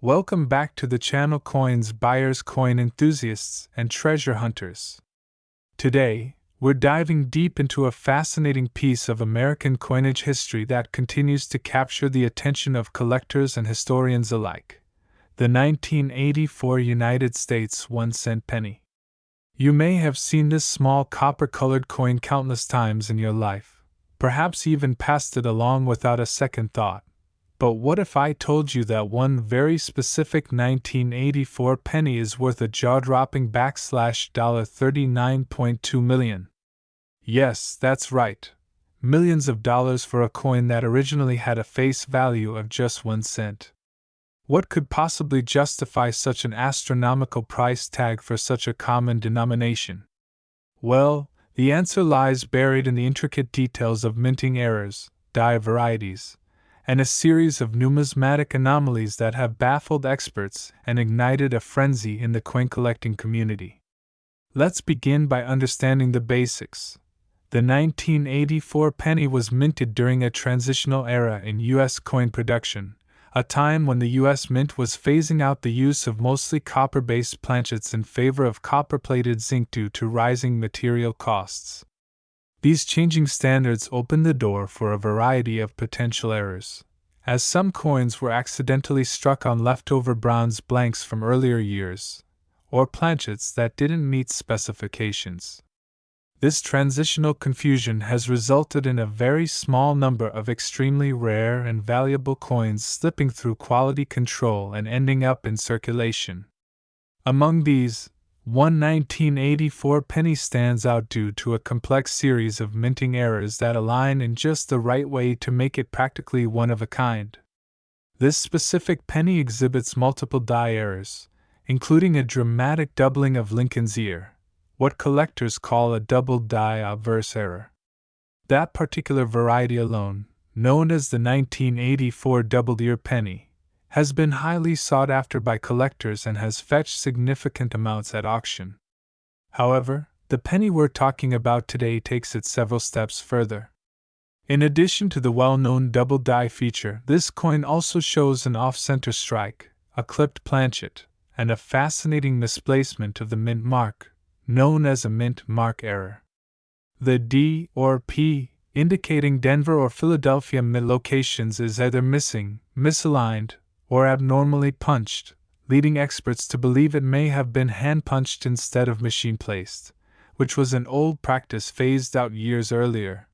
Welcome back to the channel Coins Buyers, Coin Enthusiasts, and Treasure Hunters. Today, we're diving deep into a fascinating piece of American coinage history that continues to capture the attention of collectors and historians alike: the 1984 United States 1-cent penny. You may have seen this small copper-colored coin countless times in your life, perhaps even passed it along without a second thought. But what if I told you that one very specific 1984 penny is worth a jaw-dropping $39.2 million? Yes, that's right. Millions of dollars for a coin that originally had a face value of just 1 cent. What could possibly justify such an astronomical price tag for such a common denomination? Well, the answer lies buried in the intricate details of minting errors, die varieties, and a series of numismatic anomalies that have baffled experts and ignited a frenzy in the coin collecting community. Let's begin by understanding the basics. The 1984 penny was minted during a transitional era in U.S. coin production, a time when the U.S. Mint was phasing out the use of mostly copper-based planchets in favor of copper-plated zinc due to rising material costs. These changing standards opened the door for a variety of potential errors, as some coins were accidentally struck on leftover bronze blanks from earlier years, or planchets that didn't meet specifications. This transitional confusion has resulted in a very small number of extremely rare and valuable coins slipping through quality control and ending up in circulation. Among these, one 1984 penny stands out due to a complex series of minting errors that align in just the right way to make it practically one of a kind. This specific penny exhibits multiple die errors, including a dramatic doubling of Lincoln's ear, what collectors call a double die obverse error. That particular variety alone, known as the 1984 double ear penny, has been highly sought after by collectors and has fetched significant amounts at auction. However, the penny we're talking about today takes it several steps further. In addition to the well-known double die feature, this coin also shows an off-center strike, a clipped planchet, and a fascinating misplacement of the mint mark, known as a mint mark error. The D or P, indicating Denver or Philadelphia mint locations, is either missing, misaligned, or abnormally punched, leading experts to believe it may have been hand-punched instead of machine-placed, which was an old practice phased out years earlier.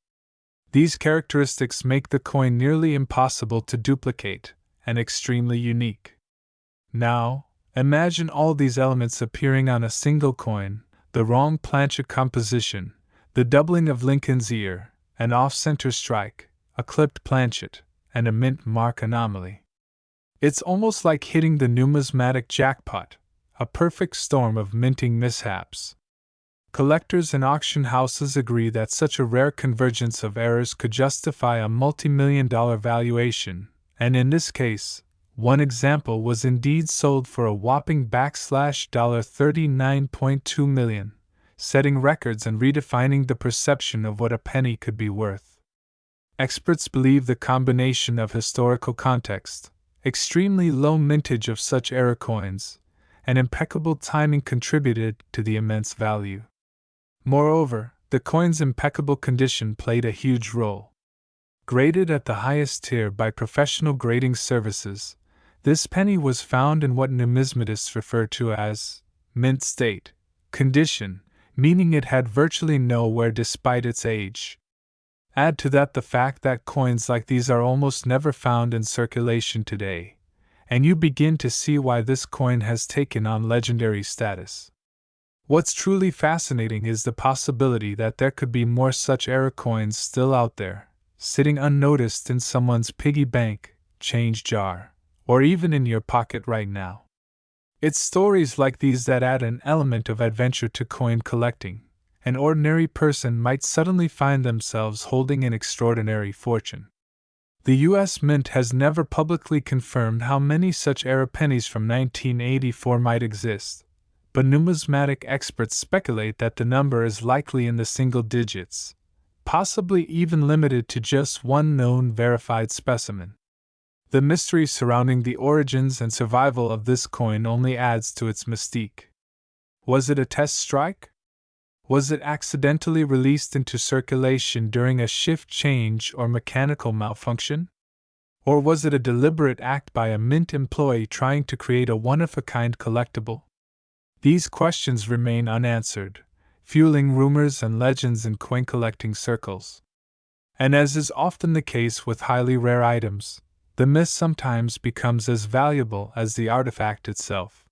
These characteristics make the coin nearly impossible to duplicate, and extremely unique. Now, imagine all these elements appearing on a single coin: the wrong planchet composition, the doubling of Lincoln's ear, an off-center strike, a clipped planchet, and a mint mark anomaly. It's almost like hitting the numismatic jackpot, a perfect storm of minting mishaps. Collectors and auction houses agree that such a rare convergence of errors could justify a multi-million-dollar valuation, and in this case, one example was indeed sold for a whopping $39.2 million, setting records and redefining the perception of what a penny could be worth. Experts believe the combination of historical context, extremely low mintage of such error coins, and impeccable timing contributed to the immense value. Moreover, the coin's impeccable condition played a huge role. Graded at the highest tier by professional grading services, this penny was found in what numismatists refer to as mint state condition, meaning it had virtually no wear despite its age. Add to that the fact that coins like these are almost never found in circulation today, and you begin to see why this coin has taken on legendary status. What's truly fascinating is the possibility that there could be more such error coins still out there, sitting unnoticed in someone's piggy bank, change jar, or even in your pocket right now. It's stories like these that add an element of adventure to coin collecting. An ordinary person might suddenly find themselves holding an extraordinary fortune. The U.S. Mint has never publicly confirmed how many such error pennies from 1984 might exist, but numismatic experts speculate that the number is likely in the single digits, possibly even limited to just one known verified specimen. The mystery surrounding the origins and survival of this coin only adds to its mystique. Was it a test strike? Was it accidentally released into circulation during a shift change or mechanical malfunction? Or was it a deliberate act by a mint employee trying to create a one-of-a-kind collectible? These questions remain unanswered, fueling rumors and legends in coin collecting circles. And as is often the case with highly rare items, the myth sometimes becomes as valuable as the artifact itself.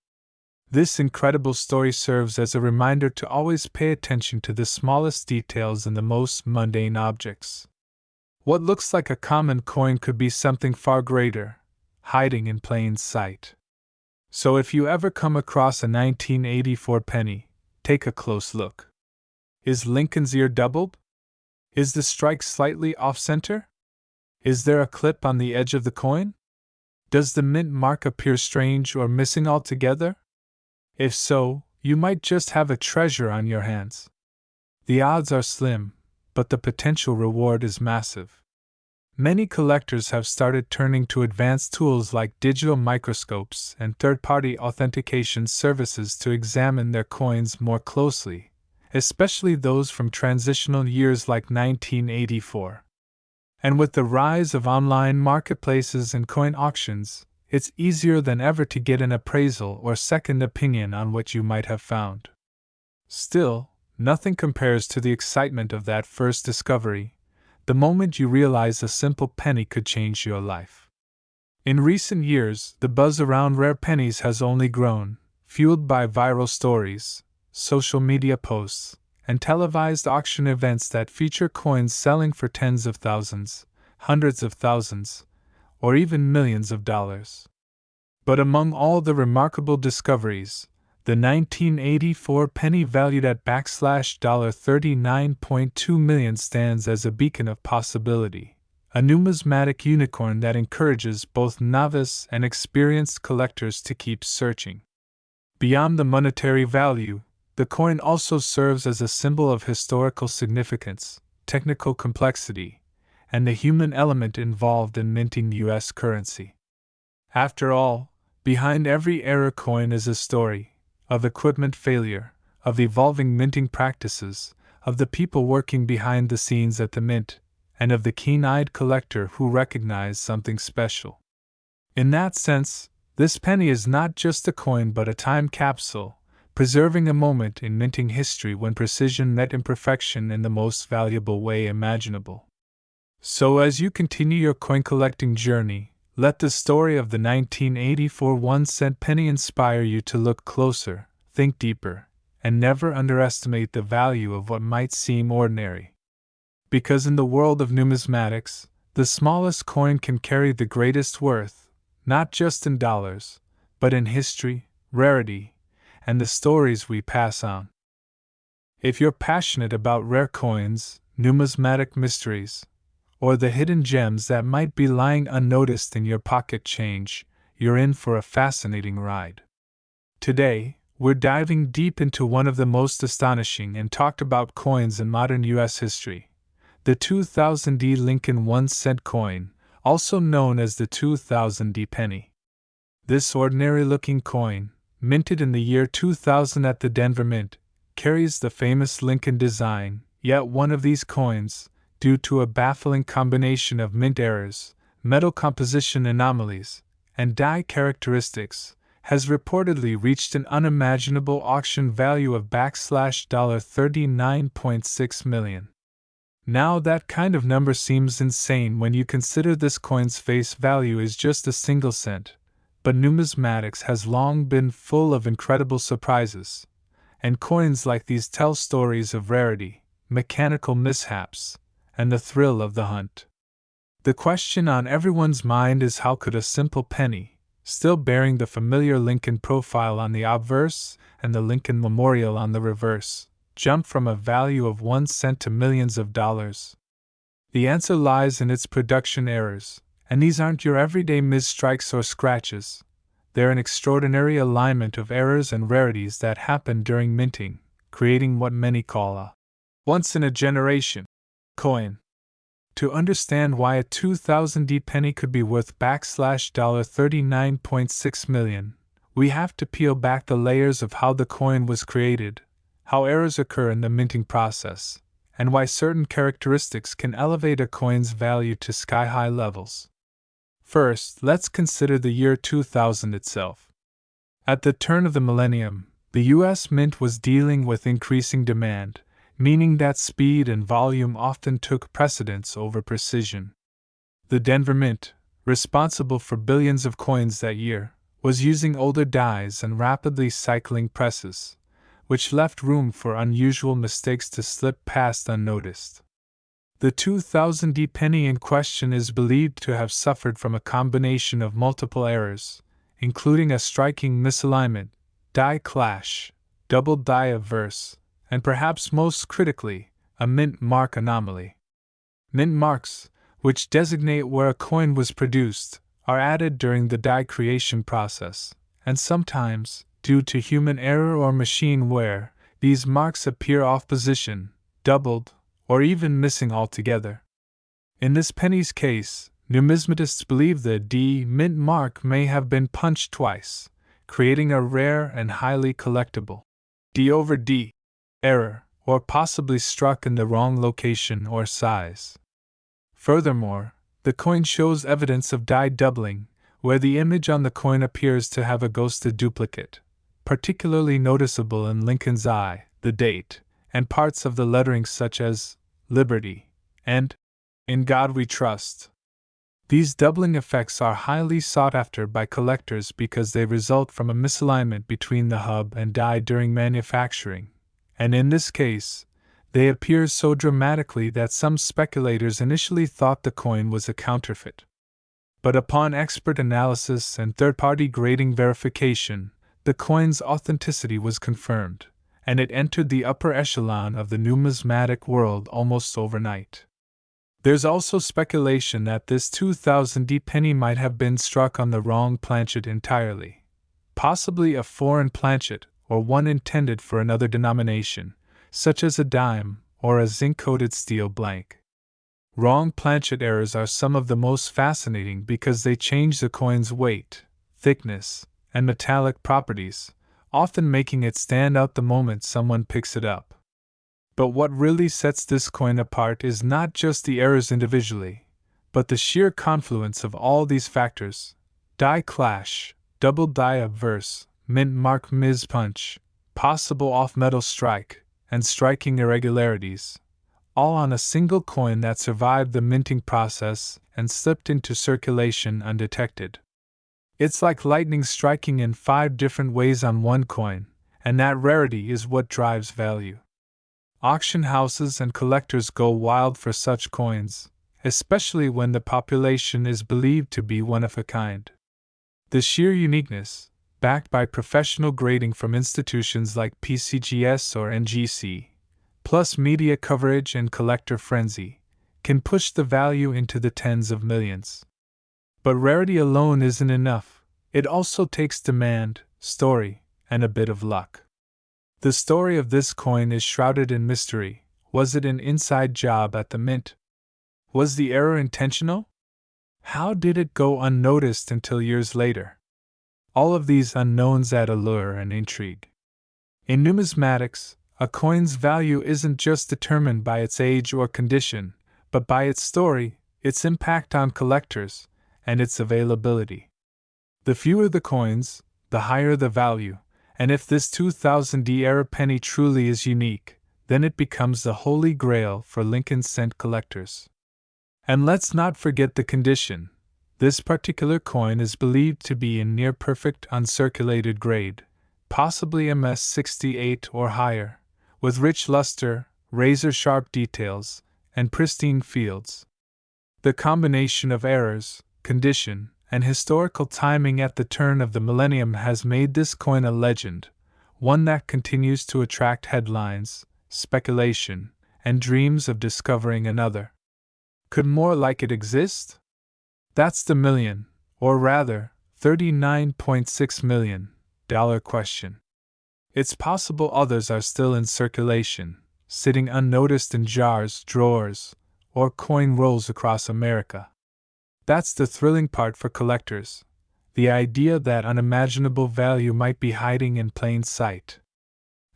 This incredible story serves as a reminder to always pay attention to the smallest details in the most mundane objects. What looks like a common coin could be something far greater, hiding in plain sight. So if you ever come across a 1984 penny, take a close look. Is Lincoln's ear doubled? Is the strike slightly off-center? Is there a clip on the edge of the coin? Does the mint mark appear strange or missing altogether? If so, you might just have a treasure on your hands. The odds are slim, but the potential reward is massive. Many collectors have started turning to advanced tools like digital microscopes and third-party authentication services to examine their coins more closely, especially those from transitional years like 1984. And with the rise of online marketplaces and coin auctions, it's easier than ever to get an appraisal or second opinion on what you might have found. Still, nothing compares to the excitement of that first discovery, the moment you realize a simple penny could change your life. In recent years, the buzz around rare pennies has only grown, fueled by viral stories, social media posts, and televised auction events that feature coins selling for tens of thousands, hundreds of thousands, or even millions of dollars. But among all the remarkable discoveries, the 1984 penny valued at $39.2 million stands as a beacon of possibility, a numismatic unicorn that encourages both novice and experienced collectors to keep searching. Beyond the monetary value, the coin also serves as a symbol of historical significance, technical complexity, and the human element involved in minting U.S. currency. After all, behind every error coin is a story of equipment failure, of evolving minting practices, of the people working behind the scenes at the mint, and of the keen-eyed collector who recognized something special. In that sense, this penny is not just a coin but a time capsule, preserving a moment in minting history when precision met imperfection in the most valuable way imaginable. So as you continue your coin collecting journey, let the story of the 1984 1-cent penny inspire you to look closer, think deeper, and never underestimate the value of what might seem ordinary. Because in the world of numismatics, the smallest coin can carry the greatest worth, not just in dollars, but in history, rarity, and the stories we pass on. If you're passionate about rare coins, numismatic mysteries, or the hidden gems that might be lying unnoticed in your pocket change, you're in for a fascinating ride. Today, we're diving deep into one of the most astonishing and talked about coins in modern U.S. history, the 2000D Lincoln 1-cent coin, also known as the 2000D penny. This ordinary-looking coin, minted in the year 2000 at the Denver Mint, carries the famous Lincoln design, yet one of these coins, due to a baffling combination of mint errors, metal composition anomalies, and die characteristics, has reportedly reached an unimaginable auction value of $39.6 million. Now that kind of number seems insane when you consider this coin's face value is just a single cent, but numismatics has long been full of incredible surprises, and coins like these tell stories of rarity, mechanical mishaps, and the thrill of the hunt. The question on everyone's mind is how could a simple penny, still bearing the familiar Lincoln profile on the obverse and the Lincoln Memorial on the reverse, jump from a value of 1 cent to millions of dollars? The answer lies in its production errors, and these aren't your everyday misstrikes or scratches. They're an extraordinary alignment of errors and rarities that happen during minting, creating what many call a once-in-a-generation coin. To understand why a 2000D penny could be worth $39.6 million, we have to peel back the layers of how the coin was created, how errors occur in the minting process, and why certain characteristics can elevate a coin's value to sky-high levels. First, let's consider the year 2000 itself. At the turn of the millennium, the U.S. Mint was dealing with increasing demand, meaning that speed and volume often took precedence over precision. The Denver Mint, responsible for billions of coins that year, was using older dies and rapidly cycling presses, which left room for unusual mistakes to slip past unnoticed. The 2000D penny in question is believed to have suffered from a combination of multiple errors, including a striking misalignment, die clash, double die averse, and perhaps most critically, a mint mark anomaly. Mint marks, which designate where a coin was produced, are added during the die creation process, and sometimes, due to human error or machine wear, these marks appear off position, doubled, or even missing altogether. In this penny's case, numismatists believe the D mint mark may have been punched twice, creating a rare and highly collectible D over D error, or possibly struck in the wrong location or size. Furthermore, the coin shows evidence of die doubling, where the image on the coin appears to have a ghosted duplicate, particularly noticeable in Lincoln's eye, the date, and parts of the lettering such as Liberty and In God We Trust. These doubling effects are highly sought after by collectors because they result from a misalignment between the hub and die during manufacturing, and in this case, they appear so dramatically that some speculators initially thought the coin was a counterfeit. But upon expert analysis and third-party grading verification, the coin's authenticity was confirmed, and it entered the upper echelon of the numismatic world almost overnight. There's also speculation that this 2000D penny might have been struck on the wrong planchet entirely, possibly a foreign planchet or one intended for another denomination, such as a dime or a zinc-coated steel blank. Wrong planchet errors are some of the most fascinating because they change the coin's weight, thickness, and metallic properties, often making it stand out the moment someone picks it up. But what really sets this coin apart is not just the errors individually, but the sheer confluence of all these factors: die clash, double die averse, mint mark mispunch, possible off-metal strike, and striking irregularities, all on a single coin that survived the minting process and slipped into circulation undetected. It's like lightning striking in 5 different ways on one coin, and that rarity is what drives value. Auction houses and collectors go wild for such coins, especially when the population is believed to be one of a kind. The sheer uniqueness, backed by professional grading from institutions like PCGS or NGC, plus media coverage and collector frenzy, can push the value into the tens of millions. But rarity alone isn't enough. It also takes demand, story, and a bit of luck. The story of this coin is shrouded in mystery. Was it an inside job at the mint? Was the error intentional? How did it go unnoticed until years later? All of these unknowns add allure and intrigue. In numismatics, a coin's value isn't just determined by its age or condition, but by its story, its impact on collectors, and its availability. The fewer the coins, the higher the value, and if this 2000D era penny truly is unique, then it becomes the holy grail for Lincoln cent collectors. And let's not forget the condition. This particular coin is believed to be in near-perfect uncirculated grade, possibly MS68 or higher, with rich luster, razor-sharp details, and pristine fields. The combination of errors, condition, and historical timing at the turn of the millennium has made this coin a legend, one that continues to attract headlines, speculation, and dreams of discovering another. Could more like it exist? That's the million, or rather, $39.6 million question. It's possible others are still in circulation, sitting unnoticed in jars, drawers, or coin rolls across America. That's the thrilling part for collectors, the idea that unimaginable value might be hiding in plain sight.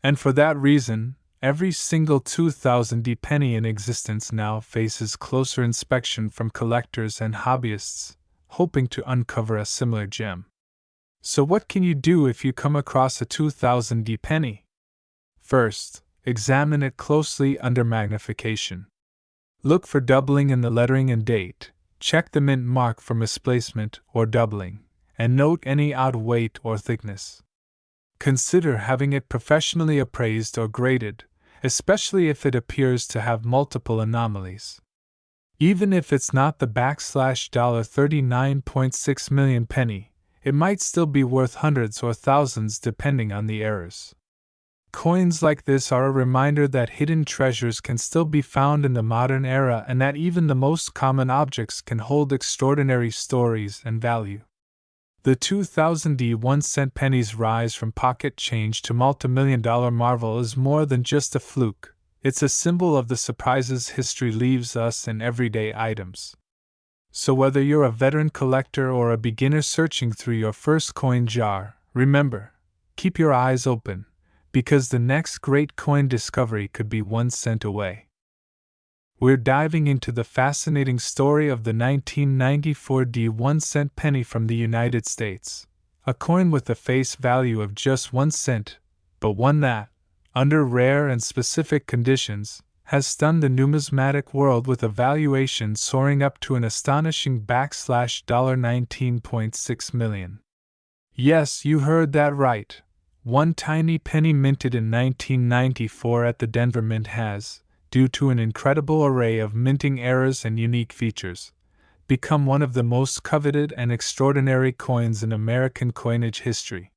And for that reason, every single 2000 penny in existence now faces closer inspection from collectors and hobbyists, hoping to uncover a similar gem. So what can you do if you come across a 2000 penny? First, examine it closely under magnification. Look for doubling in the lettering and date, check the mint mark for misplacement or doubling, and note any odd weight or thickness. Consider having it professionally appraised or graded, especially if it appears to have multiple anomalies. Even if it's not the $39.6 million penny, it might still be worth hundreds or thousands depending on the errors. Coins like this are a reminder that hidden treasures can still be found in the modern era and that even the most common objects can hold extraordinary stories and value. The 2000 1-cent penny's rise from pocket change to multimillion-dollar marvel is more than just a fluke. It's a symbol of the surprises history leaves us in everyday items. So whether you're a veteran collector or a beginner searching through your first coin jar, remember, keep your eyes open, because the next great coin discovery could be 1 cent away. We're diving into the fascinating story of the 1994 1-cent penny from the United States, a coin with a face value of just 1 cent, but one that, under rare and specific conditions, has stunned the numismatic world with a valuation soaring up to an astonishing $19.6 million. Yes, you heard that right. One tiny penny minted in 1994 at the Denver Mint has, due to an incredible array of minting errors and unique features, become one of the most coveted and extraordinary coins in American coinage history.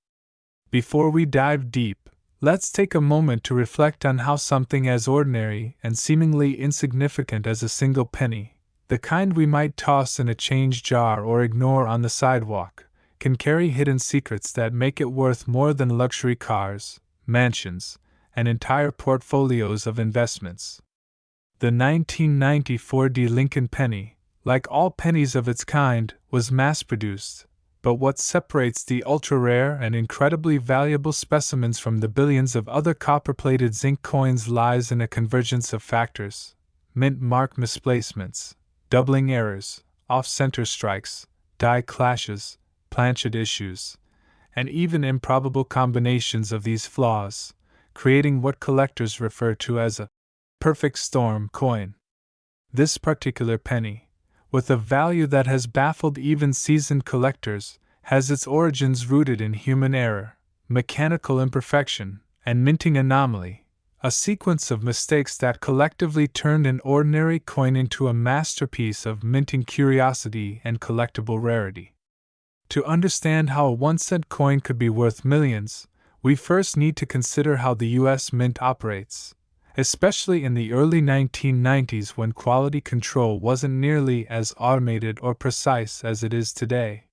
Before we dive deep, let's take a moment to reflect on how something as ordinary and seemingly insignificant as a single penny, the kind we might toss in a change jar or ignore on the sidewalk, can carry hidden secrets that make it worth more than luxury cars, mansions, and entire portfolios of investments. The 1994 Lincoln penny, like all pennies of its kind, was mass-produced, but what separates the ultra-rare and incredibly valuable specimens from the billions of other copper-plated zinc coins lies in a convergence of factors: mint mark misplacements, doubling errors, off-center strikes, die clashes, planchet issues, and even improbable combinations of these flaws, creating what collectors refer to as a perfect storm coin. This particular penny, with a value that has baffled even seasoned collectors, has its origins rooted in human error, mechanical imperfection, and minting anomaly, a sequence of mistakes that collectively turned an ordinary coin into a masterpiece of minting curiosity and collectible rarity. To understand how a 1-cent coin could be worth millions, we first need to consider how the U.S. Mint operates, especially in the early 1990s when quality control wasn't nearly as automated or precise as it is today.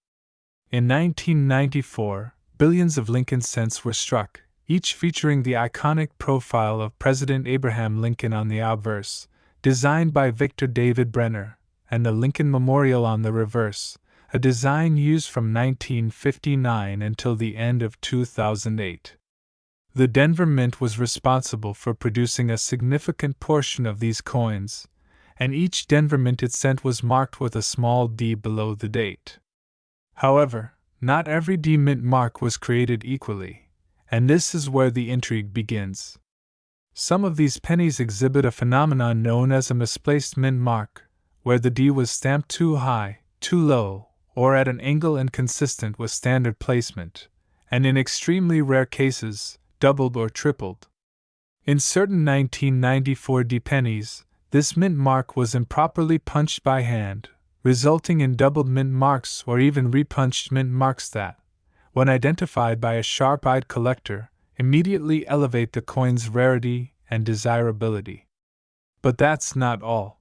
In 1994, billions of Lincoln cents were struck, each featuring the iconic profile of President Abraham Lincoln on the obverse, designed by Victor David Brenner, and the Lincoln Memorial on the reverse, a design used from 1959 until the end of 2008. The Denver Mint was responsible for producing a significant portion of these coins, and each Denver minted cent was marked with a small d below the date. However, not every D mint mark was created equally, and this is where the intrigue begins. Some of these pennies exhibit a phenomenon known as a misplaced mint mark, where the D was stamped too high, too low, or at an angle inconsistent with standard placement, and in extremely rare cases, doubled or tripled. In certain 1994 D pennies, this mint mark was improperly punched by hand, resulting in doubled mint marks or even repunched mint marks that, when identified by a sharp-eyed collector, immediately elevate the coin's rarity and desirability. But that's not all.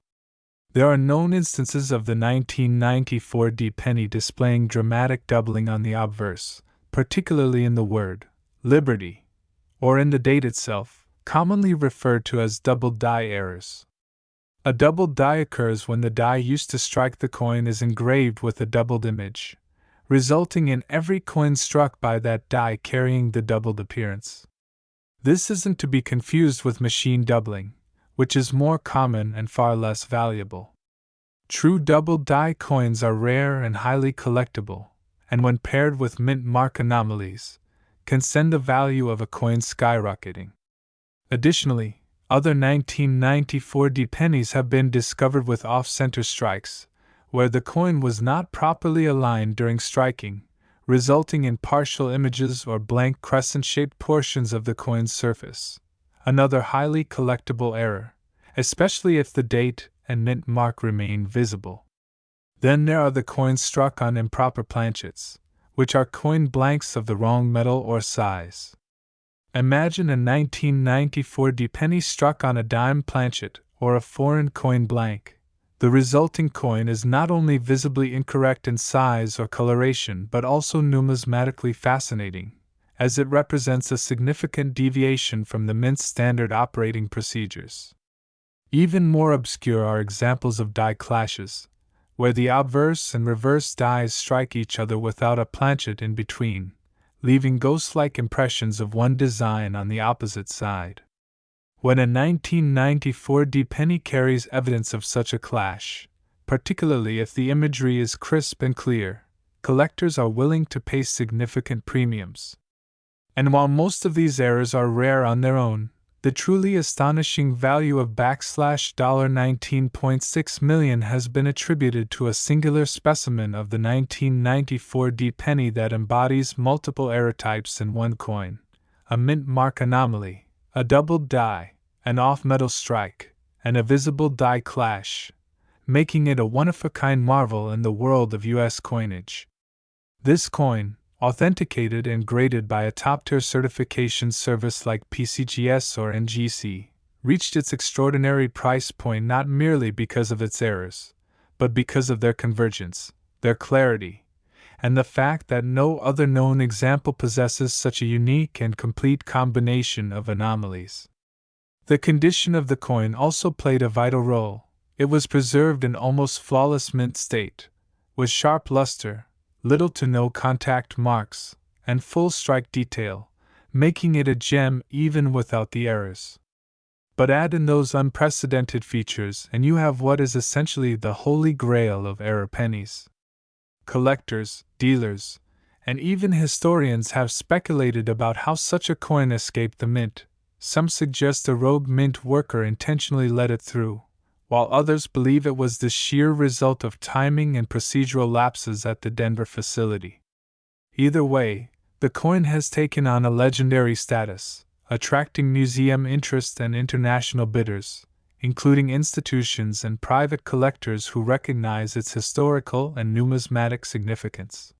There are known instances of the 1994 D penny displaying dramatic doubling on the obverse, particularly in the word Liberty, or in the date itself, commonly referred to as double die errors. A doubled die occurs when the die used to strike the coin is engraved with a doubled image, resulting in every coin struck by that die carrying the doubled appearance. This isn't to be confused with machine doubling, which is more common and far less valuable. True doubled die coins are rare and highly collectible, and when paired with mint mark anomalies, can send the value of a coin skyrocketing. Additionally, other 1994 pennies have been discovered with off-center strikes, where the coin was not properly aligned during striking, resulting in partial images or blank crescent-shaped portions of the coin's surface. Another highly collectible error, especially if the date and mint mark remain visible. Then there are the coins struck on improper planchets, which are coin blanks of the wrong metal or size. Imagine a 1994 penny struck on a dime planchet or a foreign coin blank. The resulting coin is not only visibly incorrect in size or coloration but also numismatically fascinating, as it represents a significant deviation from the mint's standard operating procedures. Even more obscure are examples of die clashes, where the obverse and reverse dies strike each other without a planchet in between, leaving ghost-like impressions of one design on the opposite side. When a 1994 penny carries evidence of such a clash, particularly if the imagery is crisp and clear, collectors are willing to pay significant premiums. And while most of these errors are rare on their own, the truly astonishing value of $19.6 million has been attributed to a singular specimen of the 1994 penny that embodies multiple error types in one coin: a mint mark anomaly, a doubled die, an off-metal strike, and a visible die clash, making it a one-of-a-kind marvel in the world of U.S. coinage. This coin, authenticated and graded by a top-tier certification service like PCGS or NGC, reached its extraordinary price point not merely because of its errors, but because of their convergence, their clarity, and the fact that no other known example possesses such a unique and complete combination of anomalies. The condition of the coin also played a vital role. It was preserved in almost flawless mint state, with sharp luster, little to no contact marks, and full strike detail, making it a gem even without the errors. But add in those unprecedented features and you have what is essentially the holy grail of error pennies. Collectors, dealers, and even historians have speculated about how such a coin escaped the mint. Some suggest a rogue mint worker intentionally let it through, while others believe it was the sheer result of timing and procedural lapses at the Denver facility. Either way, the coin has taken on a legendary status, attracting museum interest and international bidders, including institutions and private collectors who recognize its historical and numismatic significance.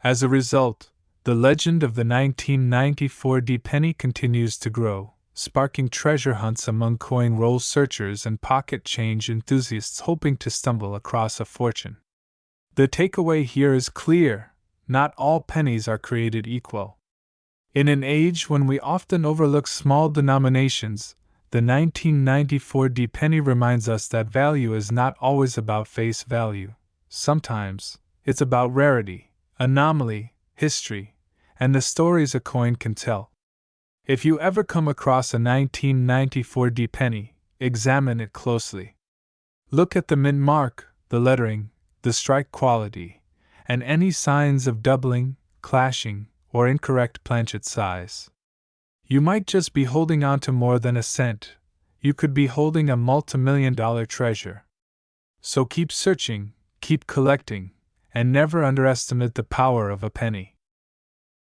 As a result, the legend of the 1994 penny continues to grow, sparking treasure hunts among coin roll searchers and pocket change enthusiasts hoping to stumble across a fortune. The takeaway here is clear: not all pennies are created equal. In an age when we often overlook small denominations, the 1994 penny reminds us that value is not always about face value. Sometimes, it's about rarity, anomaly, history, and the stories a coin can tell. If you ever come across a 1994 penny, examine it closely. Look at the mint mark, the lettering, the strike quality, and any signs of doubling, clashing, or incorrect planchet size. You might just be holding on to more than a cent. You could be holding a multi-million-dollar treasure. So keep searching, keep collecting, and never underestimate the power of a penny.